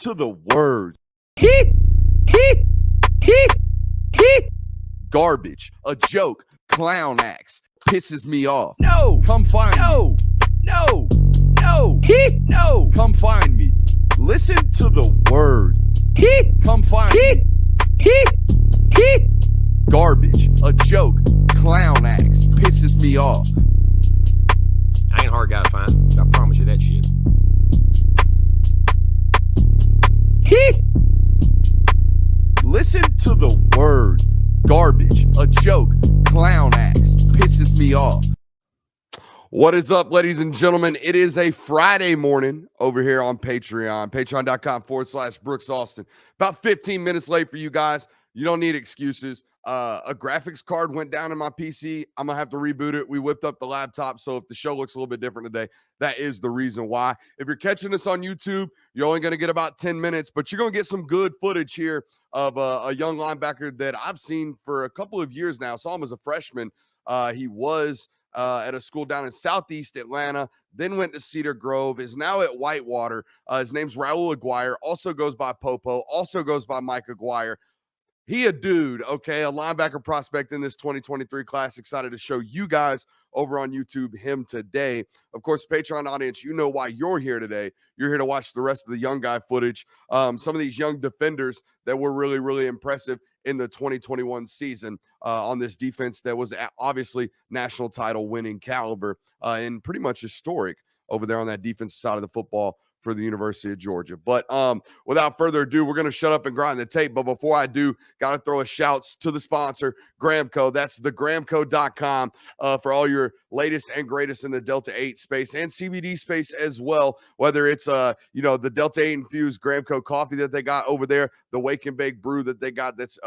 to the words. He, he, he. Garbage, a joke, clown acts, pisses me off. No, come find me. No, no, come find me. Listen to the words. Come find me. Garbage, a joke, clown acts, pisses me off. I ain't hard guy to find. I promise you that shit. Listen to the words. Garbage, a joke, clown acts, pisses me off. What is up, ladies and gentlemen? It is a Friday morning over here on Patreon. Patreon.com/Brooks Austin. About 15 minutes late for you guys. You don't need excuses. A graphics card went down in my PC. I'm going to have to reboot it. We whipped up the laptop, so if the show looks a little bit different today, that is the reason why. If you're catching this on YouTube, you're only going to get about 10 minutes, but you're going to get some good footage here of a young linebacker that I've seen for a couple of years now. Saw him as a freshman. He was at a school down in Southeast Atlanta, then went to Cedar Grove, is now at Whitewater. His name's Raul Aguirre, also goes by PoPo, also goes by Mike Aguirre. He a dude, okay, a linebacker prospect in this 2023 class. Excited to show you guys over on YouTube him today. Of course, Patreon audience, you know why you're here today. You're here to watch the rest of the young guy footage. Some of these young defenders that were really, really impressive in the 2021 season on this defense that was obviously national title winning caliber and pretty much historic over there on that defensive side of the football for the University of Georgia. But without further ado, we're going to shut up and grind the tape. But before I do, got to throw a shouts to the sponsor, Gramco. That's thegramco.com for all your latest and greatest in the Delta 8 space and CBD space as well. Whether it's, the Delta 8 infused Gramco coffee that they got over there, the Wake and Bake brew that they got that's,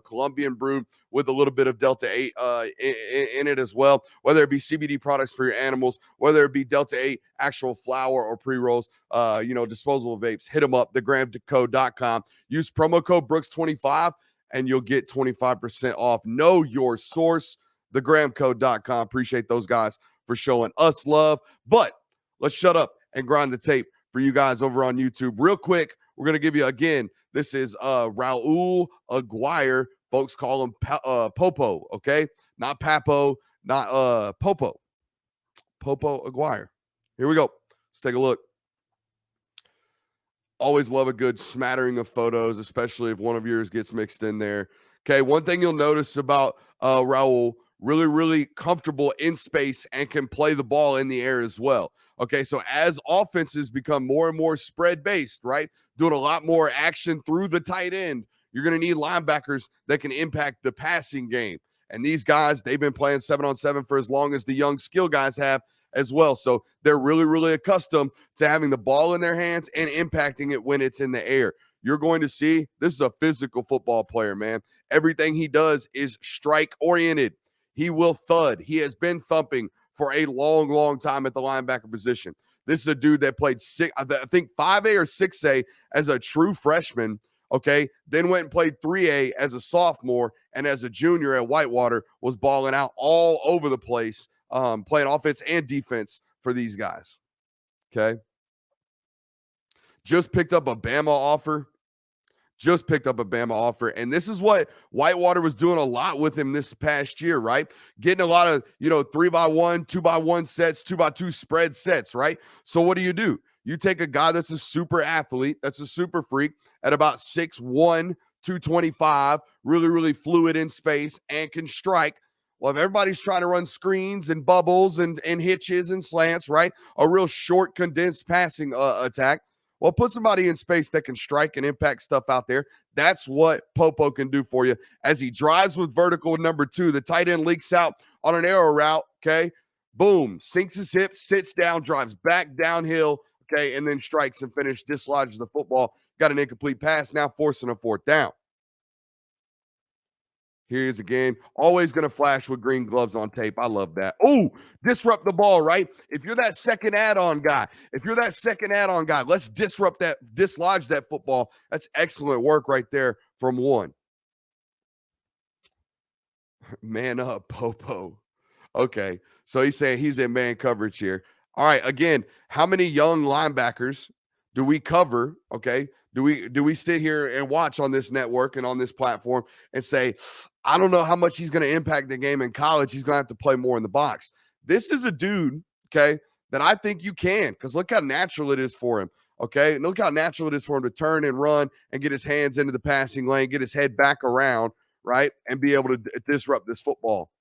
Colombian brewed with a little bit of Delta 8 in it as well. Whether it be CBD products for your animals, whether it be Delta 8 actual flour or pre-rolls, disposable vapes, hit them up, thegramco.com. Use promo code Brooks25 and you'll get 25% off. Know your source, thegramco.com. Appreciate those guys for showing us love. But let's shut up and grind the tape for you guys over on YouTube. Real quick, we're going to give you, again, this is Raul Aguirre. Folks call him PoPo, okay? Not Papo, not PoPo. PoPo Aguirre. Here we go. Let's take a look. Always love a good smattering of photos, especially if one of yours gets mixed in there. Okay, one thing you'll notice about Raul, really, really comfortable in space and can play the ball in the air as well. Okay, so as offenses become more and more spread-based, right, doing a lot more action through the tight end, you're going to need linebackers that can impact the passing game. And these guys, they've been playing 7-on-7 for as long as the young skill guys have as well. So they're really, really accustomed to having the ball in their hands and impacting it when it's in the air. You're going to see this is a physical football player, man. Everything he does is strike-oriented. He will thud. He has been thumping for a long, long time at the linebacker position. This is a dude that played 5A or 6A as a true freshman, okay, then went and played 3A as a sophomore, and as a junior at Whitewater was balling out all over the place, playing offense and defense for these guys, okay? Just picked up a Bama offer. And this is what Whitewater was doing a lot with him this past year, right? Getting a lot of, 3x1, 2x1 sets, 2x2 spread sets, right? So what do? You take a guy that's a super athlete, that's a super freak at about 6'1", 225, really, really fluid in space and can strike. Well, if everybody's trying to run screens and bubbles and hitches and slants, right? A real short, condensed passing attack. Well, put somebody in space that can strike and impact stuff out there. That's what PoPo can do for you. As he drives with vertical number 2, the tight end leaks out on an arrow route, okay? Boom, sinks his hips, sits down, drives back downhill, okay, and then strikes and dislodges the football. Got an incomplete pass, now forcing a 4th down. Here he is again. Always going to flash with green gloves on tape. I love that. Oh, disrupt the ball, right? If you're that second add-on guy, let's dislodge that football. That's excellent work right there from one. Man up, PoPo. Okay, so he's saying he's in man coverage here. All right, again, how many young linebackers do we cover, okay, Do we sit here and watch on this network and on this platform and say, I don't know how much he's going to impact the game in college. He's going to have to play more in the box. This is a dude, okay, that I think you can, because look how natural it is for him. Okay. And look how natural it is for him to turn and run and get his hands into the passing lane, get his head back around, right? And be able to disrupt this football.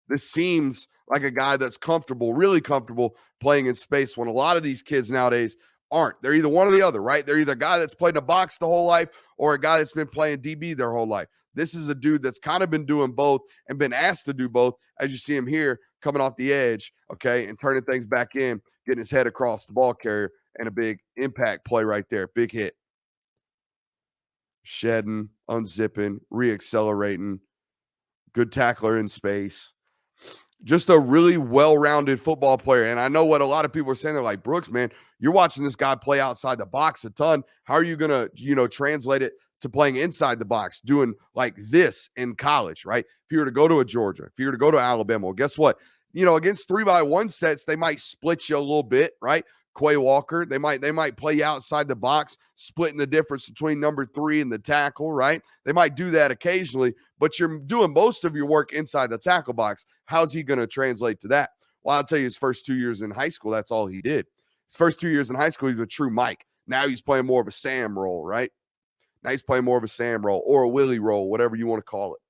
This seems like a guy that's comfortable, really comfortable playing in space, when a lot of these kids nowadays aren't. They're either one or the other, right? They're either a guy that's played in a box the whole life or a guy that's been playing DB their whole life. This is a dude that's kind of been doing both and been asked to do both, as you see him here coming off the edge, okay, and turning things back in, getting his head across the ball carrier, and a big impact play right there. Big hit. Shedding, unzipping, reaccelerating, good tackler in space. Just a really well-rounded football player. And I know what a lot of people are saying. They're like, Brooks, man, you're watching this guy play outside the box a ton. How are you going to, translate it to playing inside the box, doing like this in college, right? If you were to go to a Georgia, if you were to go to Alabama, well, guess what? Against 3x1 sets, they might split you a little bit, right? Quay Walker, they might play you outside the box, splitting the difference between number 3 and the tackle, right? They might do that occasionally, but you're doing most of your work inside the tackle box. How's he going to translate to that? Well, I'll tell you, his first 2 years in high school, that's all he did. His first 2 years in high school, he was a true Mike. Now he's playing more of a Sam role, right? Now he's playing more of a Sam role or a Willie role, whatever you want to call it.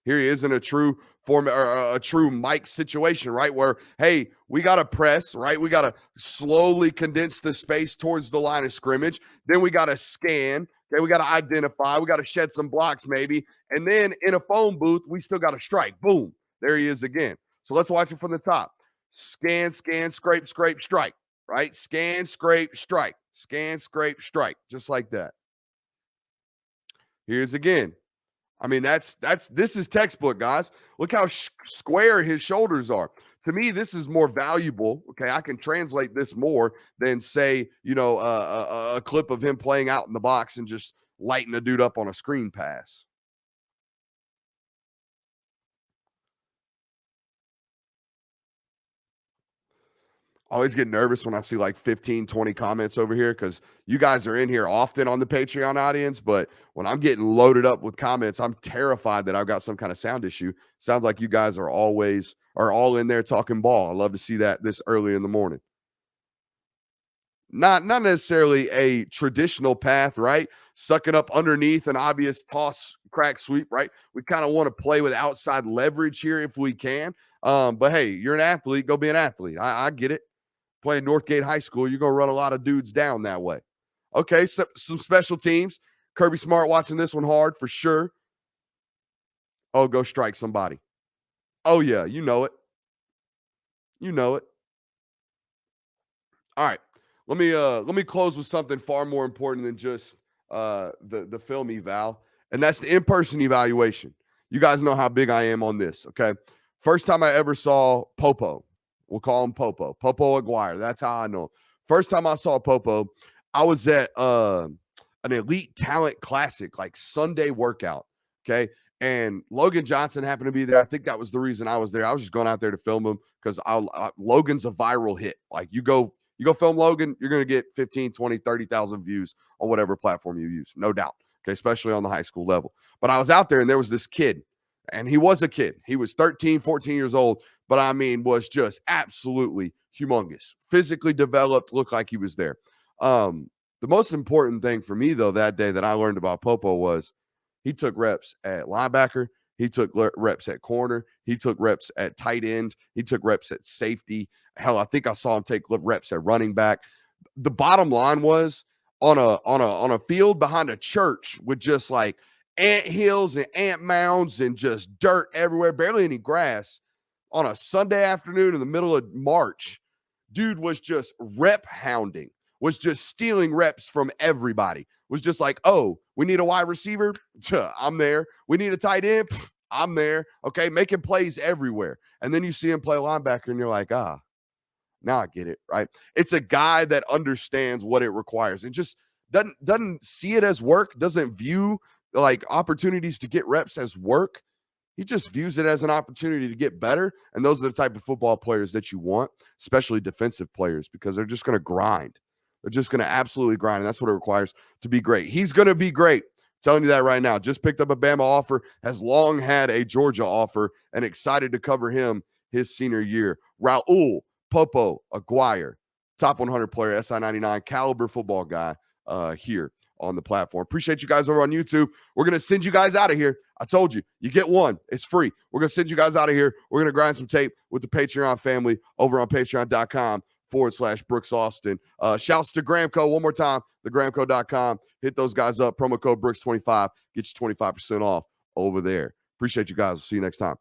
Here he is in a true form or a true Mike situation, right? Where, hey, we got to press, right? We got to slowly condense the space towards the line of scrimmage. Then we got to scan. Okay, we got to identify. We got to shed some blocks maybe. And then in a phone booth, we still got to strike. Boom. There he is again. So let's watch it from the top. Scan, scrape, strike, right? Scan, scrape, strike. Scan, scrape, strike. Just like that. Here's again. I mean, this is textbook, guys. Look how square his shoulders are. To me, this is more valuable. Okay, I can translate this more than say, a clip of him playing out in the box and just lighting a dude up on a screen pass. I always get nervous when I see like 15, 20 comments over here, because you guys are in here often on the Patreon audience. But when I'm getting loaded up with comments, I'm terrified that I've got some kind of sound issue. Sounds like you guys are all in there talking ball. I love to see that this early in the morning. Not necessarily a traditional path, right? Sucking up underneath an obvious toss, crack sweep, right? We kind of want to play with outside leverage here if we can. But hey, you're an athlete. Go be an athlete. I get it. Playing Northgate High School, you're going to run a lot of dudes down that way. Okay, so some special teams. Kirby Smart watching this one hard for sure. Oh, go strike somebody. Oh, yeah, you know it. You know it. All right. Let me close with something far more important than just the film eval, and that's the in-person evaluation. You guys know how big I am on this, okay? First time I ever saw PoPo. We'll call him PoPo. PoPo Aguirre. That's how I know him. First time I saw PoPo, I was at an Elite Talent Classic, like Sunday workout, okay? And Logan Johnson happened to be there. I think that was the reason I was there. I was just going out there to film him because Logan's a viral hit. Like you go film Logan, you're going to get 15, 20, 30,000 views on whatever platform you use, no doubt, okay, especially on the high school level. But I was out there and there was this kid, and he was a kid. He was 13, 14 years old, but I mean, was just absolutely humongous, physically developed, looked like he was there. The most important thing for me, though, that day that I learned about PoPo was he took reps at linebacker. He took reps at corner. He took reps at tight end. He took reps at safety. Hell, I think I saw him take reps at running back. The bottom line was on a field behind a church with just like ant hills and ant mounds and just dirt everywhere, barely any grass. On a Sunday afternoon in the middle of March, dude was just rep hounding, was just stealing reps from everybody. Was just like, oh, we need a wide receiver? I'm there. We need a tight end? I'm there. Okay, making plays everywhere. And then you see him play linebacker and you're like, now I get it, right? It's a guy that understands what it requires and just doesn't see it as work, doesn't view like opportunities to get reps as work. He just views it as an opportunity to get better. And those are the type of football players that you want, especially defensive players, because they're just going to grind. are just going to absolutely grind, and that's what it requires to be great. He's going to be great. Telling you that right now. Just picked up a Bama offer, has long had a Georgia offer, and excited to cover him his senior year. Raul, PoPo, Aguirre, top 100 player, SI99, caliber football guy here on the platform. Appreciate you guys over on YouTube. We're going to send you guys out of here. I told you, you get one. It's free. We're going to send you guys out of here. We're going to grind some tape with the Patreon family over on patreon.com/Brooks Austin. Shouts to Gramco one more time, thegramco.com. Hit those guys up. Promo code Brooks25. Get you 25% off over there. Appreciate you guys. We'll see you next time.